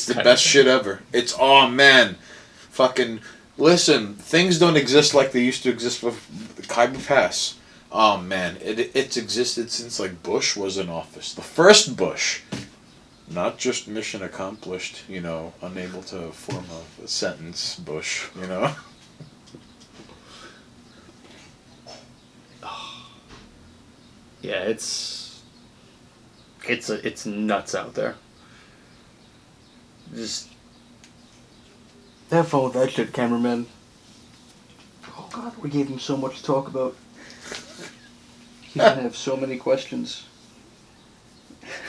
the best shit ever. It's, oh man, fucking, listen, things don't exist like they used to exist with the Khyber Pass. Oh man, it's existed since like Bush was in office. The first Bush. Not just mission accomplished, unable to form a sentence, Bush, Yeah, it's nuts out there. Just that phone, that shit, cameraman. Oh God, we gave him so much to talk about. He's gonna have so many questions.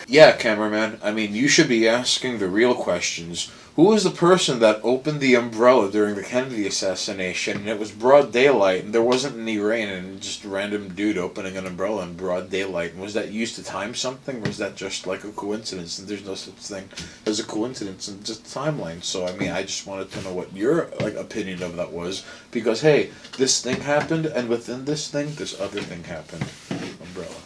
Yeah, cameraman. I mean, you should be asking the real questions. Who was the person that opened the umbrella during the Kennedy assassination, and it was broad daylight, and there wasn't any rain, and just a random dude opening an umbrella in broad daylight? And was that used to time something, or was that just like a coincidence? And there's no such thing as a coincidence, and just a timeline. So, I mean, I just wanted to know what your opinion of that was, because, hey, this thing happened, and within this thing, this other thing happened. Umbrella.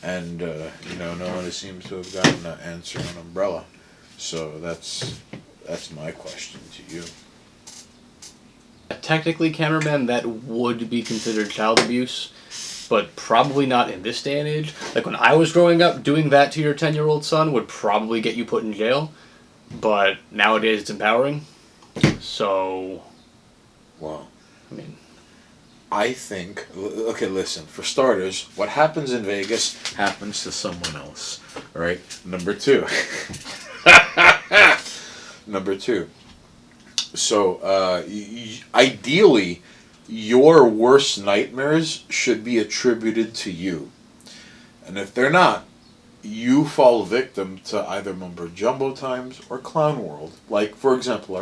And, no one seems to have gotten an answer on umbrella. So that's my question to you. Technically, cameraman, that would be considered child abuse, but probably not in this day and age. Like, when I was growing up, doing that to your 10-year-old son would probably get you put in jail, but nowadays it's empowering. So... Well, I mean... I think, okay, listen, for starters, what happens in Vegas happens to someone else, right? Number two. Number two. So, ideally, your worst nightmares should be attributed to you. And if they're not, you fall victim to either Mumbo Jumbo Times or Clown World. Like, for example,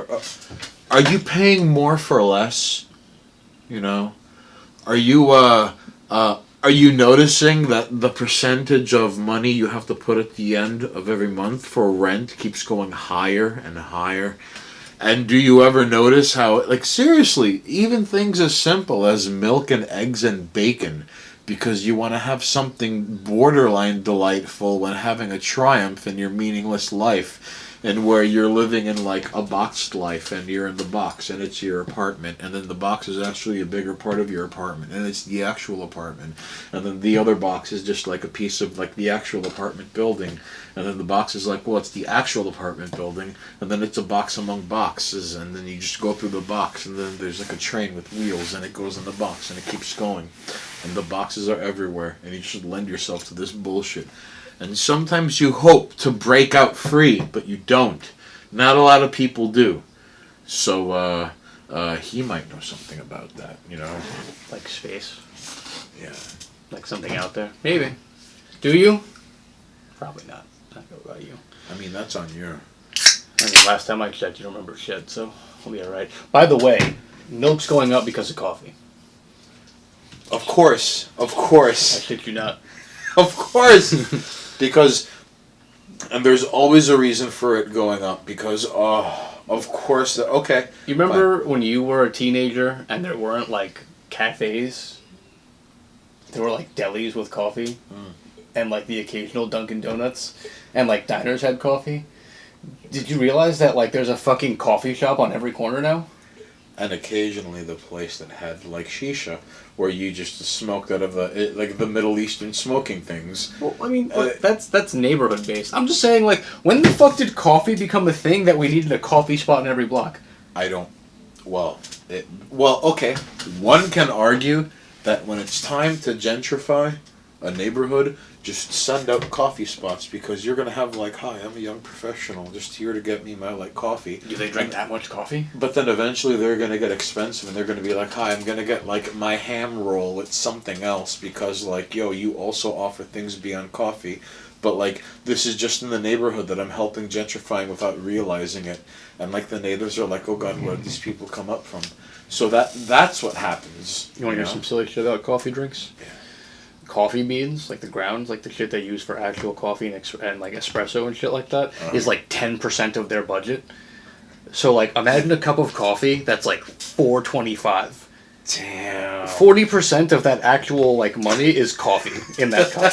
are you paying more for less? Are you noticing that the percentage of money you have to put at the end of every month for rent keeps going higher and higher? And do you ever notice how, like, seriously, even things as simple as milk and eggs and bacon, because you want to have something borderline delightful when having a triumph in your meaningless life, and where you're living in like a boxed life, and you're in the box and it's your apartment, and then the box is actually a bigger part of your apartment and it's the actual apartment, and then the other box is just like a piece of like the actual apartment building, and then the box is like, well, it's the actual apartment building, and then it's a box among boxes, and then you just go through the box, and then there's like a train with wheels, and it goes in the box and it keeps going, and the boxes are everywhere, and you should lend yourself to this bullshit. And sometimes you hope to break out free, but you don't. Not a lot of people do. So, he might know something about that, Like space. Yeah. Like something out there. Maybe. Do you? Probably not. I don't know about you. I mean, that's on you. I mean, last time I checked, you don't remember shit, so we'll be alright. By the way, milk's going up because of coffee. Of course. I shit you not. Of course. Because, and there's always a reason for it going up, because, of course, okay. You remember when you were a teenager and there weren't, like, cafes? There were, like, delis with coffee, and, like, the occasional Dunkin' Donuts, and, like, diners had coffee? Did you realize that, like, there's a fucking coffee shop on every corner now? And occasionally the place that had, like, shisha, where you just smoked out of the Middle Eastern smoking things. Well, I mean, that's neighborhood based. I'm just saying, like, when the fuck did coffee become a thing that we needed a coffee spot in every block? Okay. One can argue that when it's time to gentrify a neighborhood, just send out coffee spots, because you're going to have, like, hi, I'm a young professional, just here to get me my, like, coffee. Do they drink that much coffee? But then eventually they're going to get expensive, and they're going to be like, hi, I'm going to get, like, my ham roll with something else, because, like, yo, you also offer things beyond coffee. But, like, this is just in the neighborhood that I'm helping gentrifying without realizing it. And, like, the neighbors are like, oh, God, where did these people come up from? So that's what happens. You want to hear some silly shit about coffee drinks? Yeah. Coffee beans, like the grounds, like the shit they use for actual coffee and like espresso and shit like that, is like 10% of their budget. So, like, imagine a cup of coffee that's like $4.25. Damn. 40% of that actual, like, money is coffee in that cup.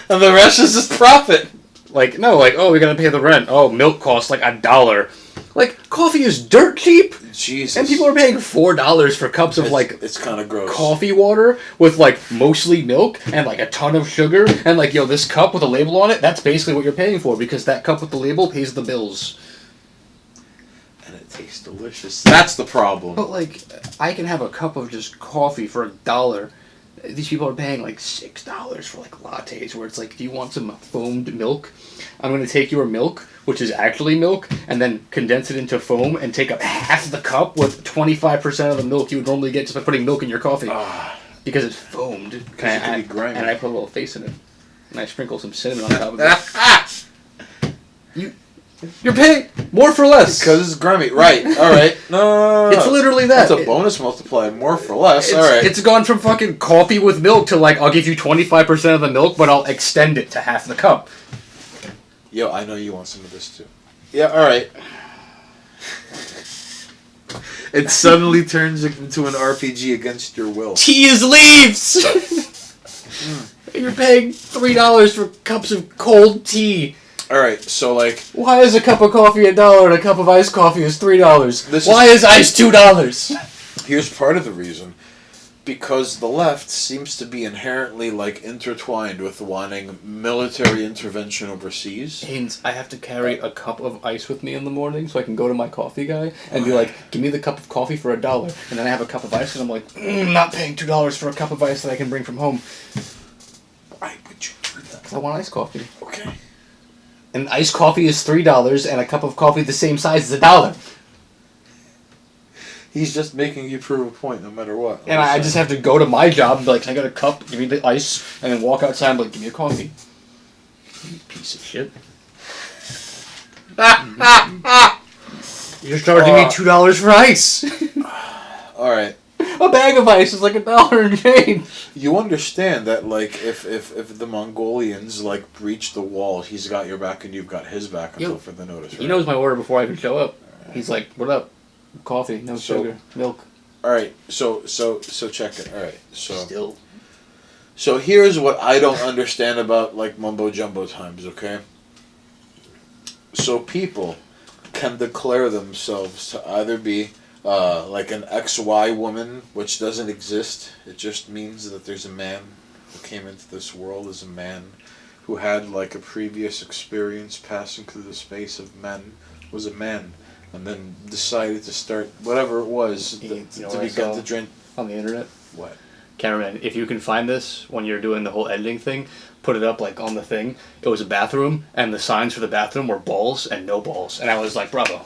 And the rest is just profit. Like, no, like, oh, we gotta pay the rent. Oh, milk costs like $1. Like, coffee is dirt cheap. Jesus. And people are paying $4 for cups of, like, it's kind of gross. coffee water with, like, mostly milk and, like, a ton of sugar. And, like, yo, this cup with a label on it, that's basically what you're paying for because that cup with the label pays the bills. And it tastes delicious. That's the problem. But, like, I can have a cup of just coffee for $1. These people are paying, like, $6 for, like, lattes where it's like, do you want some foamed milk? I'm going to take your milk, which is actually milk, and then condense it into foam and take up half the cup with 25% of the milk you would normally get just by putting milk in your coffee. Because it's foamed. And I put a little face in it. And I sprinkle some cinnamon on top of it. You're paying more for less. Because it's grimy. Right. All right. No. It's literally that. That's a bonus multiplier. More for less. All right. It's gone from fucking coffee with milk to, like, I'll give you 25% of the milk, but I'll extend it to half the cup. Yo, I know you want some of this too. Yeah, alright. It suddenly turns into an RPG against your will. Tea is leaves! You're paying $3 for cups of cold tea. Alright, so like... Why is a cup of coffee $1 and a cup of iced coffee is $3? Why is ice $2? Here's part of the reason. Because the left seems to be inherently, like, intertwined with wanting military intervention overseas. Haynes, I have to carry a cup of ice with me in the morning so I can go to my coffee guy and be like, give me the cup of coffee for $1. And then I have a cup of ice and I'm like, I'm not paying $2 for a cup of ice that I can bring from home. Why would you do that? Because I want iced coffee. Okay. And iced coffee is $3 and a cup of coffee the same size is $1. He's just making you prove a point no matter what. And I just have to go to my job and be like, can I get a cup? Give me the ice. And then walk outside and be like, give me a coffee. You piece of shit. You're charging me $2 for ice. Alright. A bag of ice is like $1 and change. You understand that, like, if the Mongolians, like, breach the wall, he's got your back and you've got his back until further notice, right? He knows my order before I even show up. He's like, what up? Coffee, no sugar, milk. Alright, so check it. Alright, so here's what I don't understand about, like, mumbo jumbo times, okay? So people can declare themselves to either be like an XY woman, which doesn't exist. It just means that there's a man who came into this world as a man who had, like, a previous experience passing through the space of men, was a man. And then decided to start whatever it was to begin to drink on the internet. What? Cameraman, if you can find this when you're doing the whole editing thing, put it up like on the thing. It was a bathroom, and the signs for the bathroom were balls and no balls, and I was like, bravo.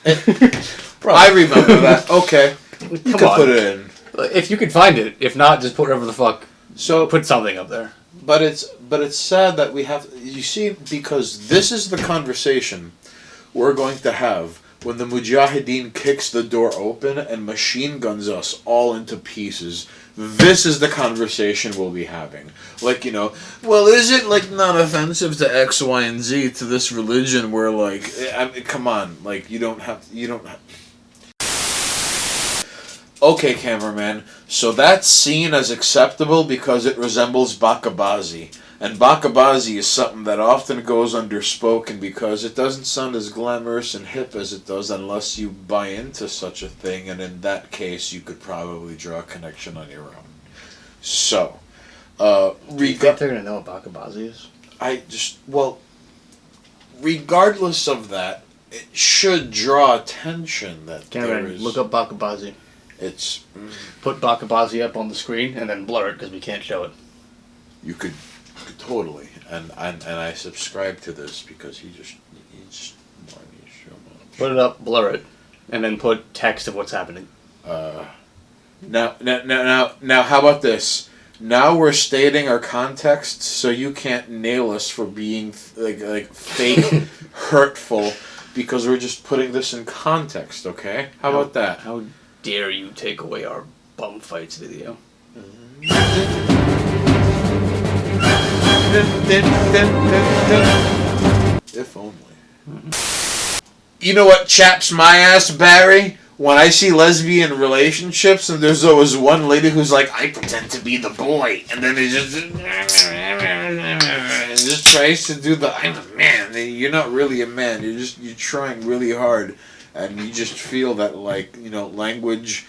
I remember that. Okay, you can put it in if you can find it. If not, just put whatever the fuck. So put something up there. But it's sad that we have. You see, because this is the conversation we're going to have when the Mujahideen kicks the door open and machine guns us all into pieces. This is the conversation we'll be having. Like, you know, well, is it, like, not offensive to X, Y, and Z, to this religion where, like, I mean, come on, like, you don't have... Okay, cameraman, so that's seen as acceptable because it resembles Bakabazi. And Bakabazi is something that often goes underspoken because it doesn't sound as glamorous and hip as it does unless you buy into such a thing, and in that case you could probably draw a connection on your own. So, do you think they're going to know what Bakabazi is? Regardless of that, it should draw attention that there is... Look up Bakabazi. It's... Put Bakabazi up on the screen and then blur it because we can't show it. You could totally, and I subscribe to this because he just money so much. Put it up, blur it, and then put text of what's happening. Now, how about this? Now we're stating our context, so you can't nail us for being like fake, hurtful, because we're just putting this in context. Okay? How about that? How dare you take away our bum fights video? If only. You know what chaps my ass, Barry? When I see lesbian relationships and there's always one lady who's like, I pretend to be the boy, and then they just and just tries to do the I'm a man. You're not really a man. You're trying really hard, and you just feel that language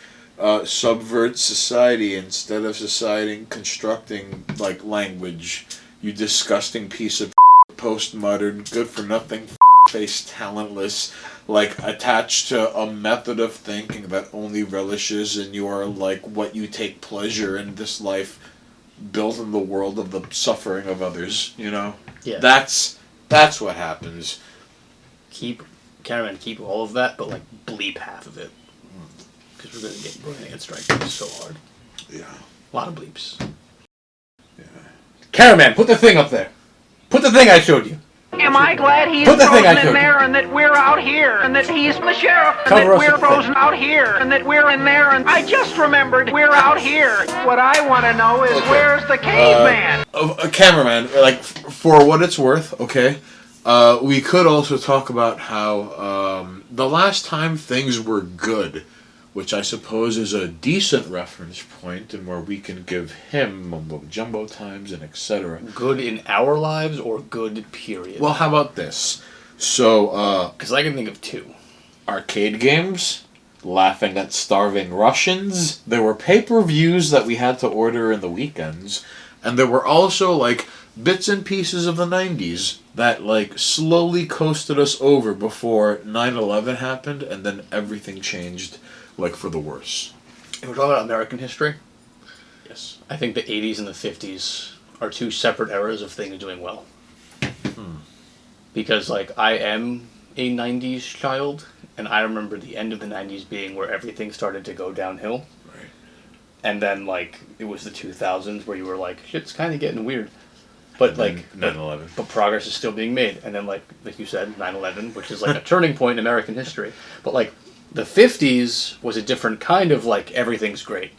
subverts society instead of society constructing language. You disgusting piece of postmodern, good for nothing, face talentless, attached to a method of thinking that only relishes in your what you take pleasure in this life, built in the world of the suffering of others. Yeah. That's what happens. Keep all of that, but bleep half of it, because we're gonna get striked so hard. Yeah. A lot of bleeps. Yeah. Cameraman, put the thing up there. Put the thing I showed you. Am I glad he's Put the thing I frozen in showed there and that we're out here and that he's the sheriff and Cover that us we're with the frozen out here and that we're in there and I just remembered we're out here. What I want to know is where's the caveman? A cameraman, for what it's worth, okay. We could also talk about how the last time things were good, which I suppose is a decent reference point, and where we can give him mumbo jumbo times and etc. Good in our lives or good period? Well, how about this? So, because I can think of two. arcade games, laughing at starving Russians. There were pay-per-views that we had to order in the weekends, and there were also bits and pieces of the 90s that slowly coasted us over before 9/11 happened, and then everything changed for the worse. If we're talking about American history, Yes. I think the 80s and the 50s are two separate eras of things doing well. Because I am a 90s child, and I remember the end of the 90s being where everything started to go downhill. Right. And then it was the 2000s where you were shit's kind of getting weird. But 9/11. but progress is still being made. And then like you said, 9/11, which is a turning point in American history. But the 50s was a different kind of everything's great.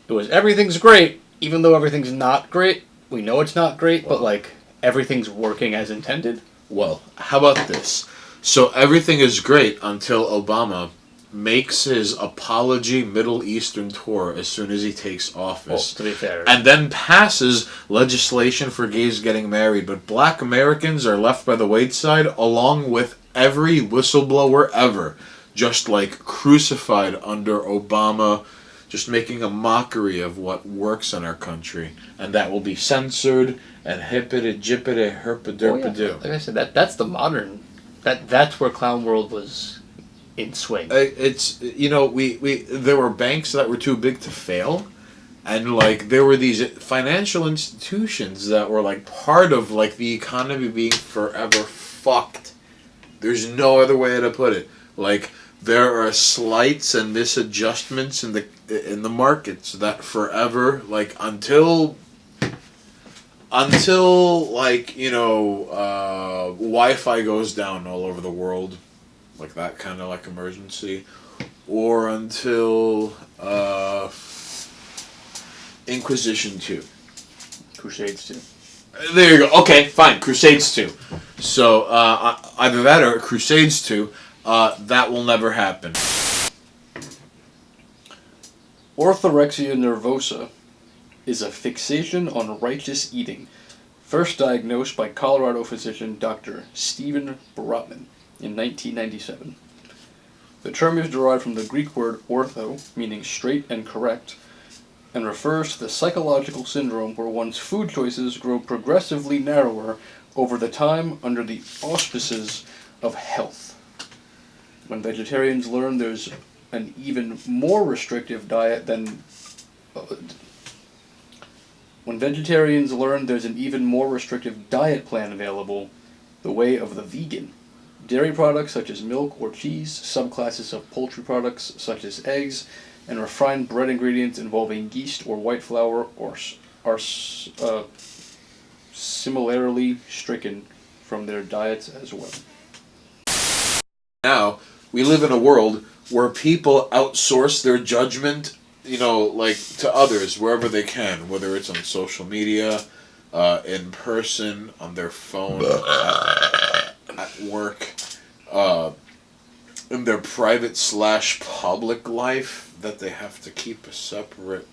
It was everything's great, even though everything's not great. We know it's not great, but everything's working as intended. Well, how about this? So everything is great until Obama makes his apology Middle Eastern tour as soon as he takes office. Well, to be fair. And then passes legislation for gays getting married. But black Americans are left by the wayside along with every whistleblower ever. Just crucified under Obama, just making a mockery of what works in our country. And that will be censored and hippity-jippity herpa-derpa-doo. Like I said, that's the modern... That's where Clown World was in swing. It's, we there were banks that were too big to fail. And, there were these financial institutions that were, part of, the economy being forever fucked. There's no other way to put it. There are slights and misadjustments in the markets that forever, until Wi-Fi goes down all over the world, that kind of emergency, or until Inquisition 2. Crusades 2. There you go. Okay, fine. Crusades 2. So either that or Crusades 2. That will never happen. Orthorexia nervosa is a fixation on righteous eating, first diagnosed by Colorado physician Dr. Stephen Brotman in 1997. The term is derived from the Greek word ortho, meaning straight and correct, and refers to the psychological syndrome where one's food choices grow progressively narrower over the time under the auspices of health. When vegetarians learn there's an even more restrictive diet than... When vegetarians learn there's an even more restrictive diet plan available, the way of the vegan. Dairy products such as milk or cheese, subclasses of poultry products such as eggs, and refined bread ingredients involving yeast or white flour are similarly stricken from their diets as well. Now, we live in a world where people outsource their judgment, to others wherever they can, whether it's on social media, in person, on their phone, at work, in their private/public life, that they have to keep a separate,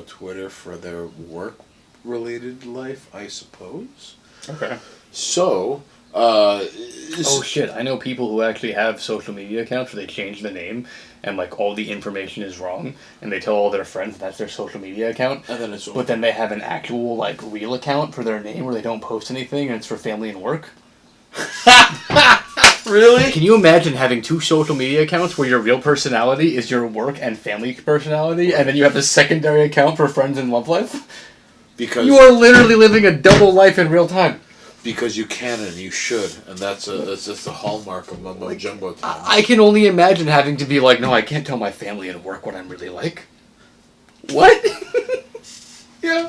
Twitter for their work related life, I suppose. Okay. So, Oh shit! I know people who actually have social media accounts where they change the name and like all the information is wrong, and they tell all their friends that's their social media account. and then it's But then they have an actual like real account for their name where they don't post anything and it's for family and work. really. Can you imagine having two social media accounts where your real personality is your work and family personality, and then you have the secondary account for friends and love life? Because You are literally living a double life in real time. because you can and you should, and that's the hallmark of mumbo jumbo time. I can only imagine having to be like, no, I can't tell my family and work what I'm really like. What? Yeah.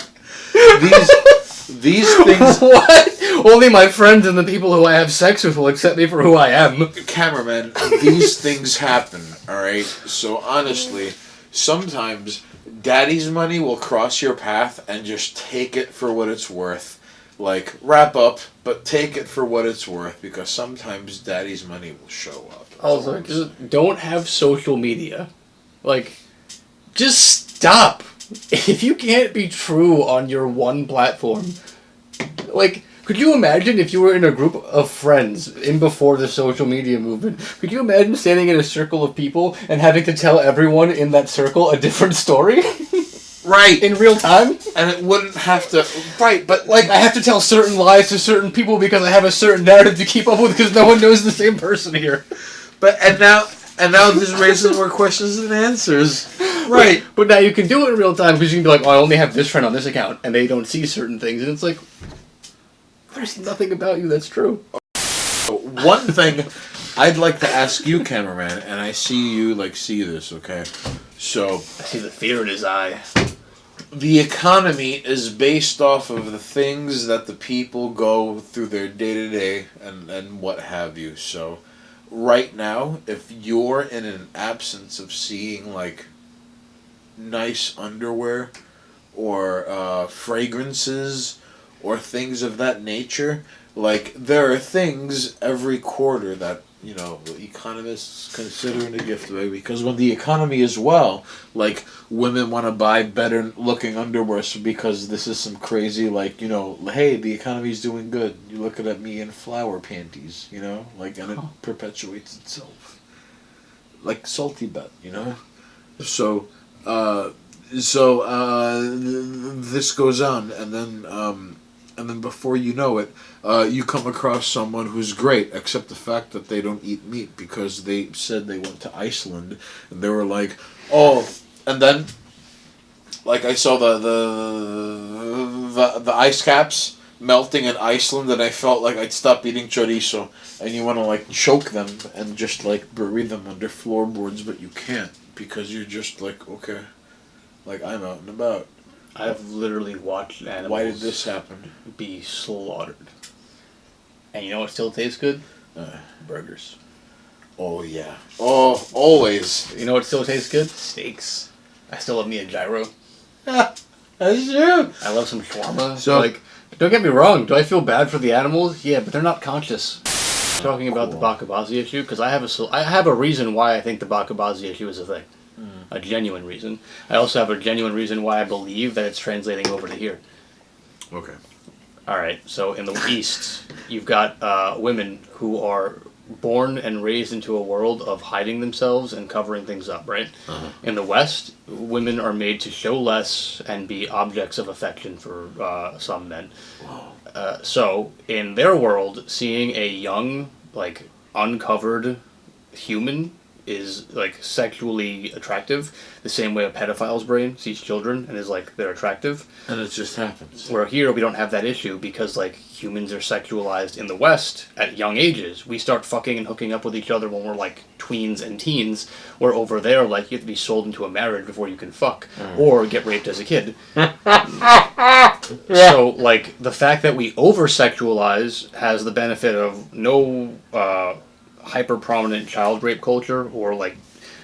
These things, What? Only my friends and the people who I have sex with will accept me for who I am. cameraman, these things happen, alright? So honestly, sometimes daddy's money will cross your path and just take it for what it's worth. Like, wrap up, but take it for what it's worth, because sometimes daddy's money will show up. Also, just don't have social media. Like, just stop. If you can't be true on your one platform, like, could you imagine if you were in a group of friends in before the social media movement? Could you imagine standing in a circle of people and having to tell everyone in that circle a different story? Right. In real time? And it wouldn't have to... Right, but Like, I have to tell certain lies to certain people because I have a certain narrative to keep up with because no one knows the same person here. and now this raises more questions than answers. Right. But now you can do it in real time because you can be like, oh, I only have this friend on this account, and they don't see certain things, and it's like, there's nothing about you that's true. One thing I'd like to ask you, cameraman, and I see you see this, okay? So I see the fear in his eye. the economy is based off of the things that the people go through their day to day and what have you. So right now, if you're in an absence of seeing nice underwear or fragrances or things of that nature, there are things every quarter that economists consider it a gift away, because when the economy is well, women want to buy better looking underwear because this is some crazy hey, the economy's doing good, you're looking at me in flower panties, and it perpetuates itself like salty bet, so this goes on, and then before you know it, you come across someone who's great, except the fact that they don't eat meat because they said they went to Iceland, and they were like, oh, and then, I saw the ice caps melting in Iceland, and I felt like I'd stop eating chorizo, and you want to choke them and just bury them under floorboards, but you can't, because you're just okay, I'm out and about. I've literally watched animals. Why did this happen? Be slaughtered. And you know what still tastes good? Burgers. Oh yeah. Oh, always. You know what still tastes good? Steaks. I still love me a gyro. That's true. I love some shawarma. So- Don't get me wrong. Do I feel bad for the animals? Yeah, but they're not conscious. Talking about the Bakabazi issue, because I have a reason why I think the Bakabazi issue is a thing. A genuine reason. I also have a genuine reason why I believe that it's translating over to here. Okay. Alright, so in the East, you've got women who are born and raised into a world of hiding themselves and covering things up, right? Uh-huh. In the West, women are made to show less and be objects of affection for some men. So, in their world, seeing a young, uncovered human is sexually attractive, the same way a pedophile's brain sees children and is they're attractive. And it just happens. Where here we don't have that issue because humans are sexualized in the West at young ages. We start fucking and hooking up with each other when we're tweens and teens, where over there you have to be sold into a marriage before you can fuck or get raped as a kid. So the fact that we over sexualize has the benefit of no hyper prominent child rape culture, or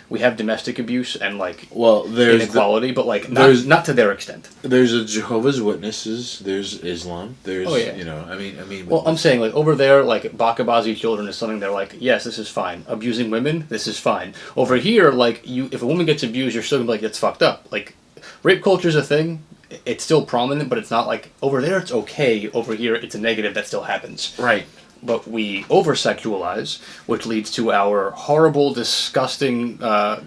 we have domestic abuse and there's inequality, but not to their extent. There's a Jehovah's Witnesses. There's Islam. There's Well, I'm saying over there, Bakabazi children is something they're yes, this is fine. Abusing women, this is fine. Over here, if a woman gets abused, you're still gonna be that's fucked up. Rape culture is a thing. it's still prominent, but it's not like over there it's okay, over here it's a negative that still happens. Right. But we over-sexualize, which leads to our horrible, disgusting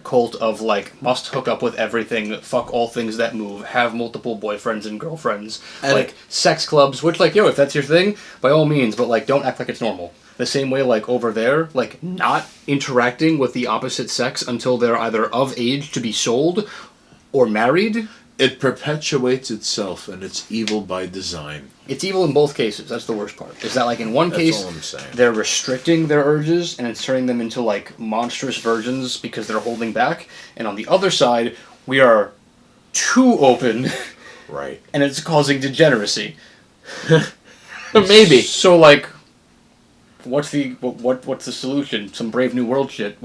cult of, like, must hook up with everything, fuck all things that move, have multiple boyfriends and girlfriends, And- like, sex clubs, which, like, yo, if that's your thing, by all means, but, like, don't act like it's normal. The same way, like, over there, like, not interacting with the opposite sex until they're either of age to be sold or married. It perpetuates itself, and it's evil by design. It's evil in both cases. That's the worst part. Is that, like, in one That's case, all I'm saying. they're restricting their urges and it's turning them into, like, monstrous versions because they're holding back. And on the other side, we are too open Right. and it's causing degeneracy. Maybe. So, like, what's the solution? Some Brave New World shit.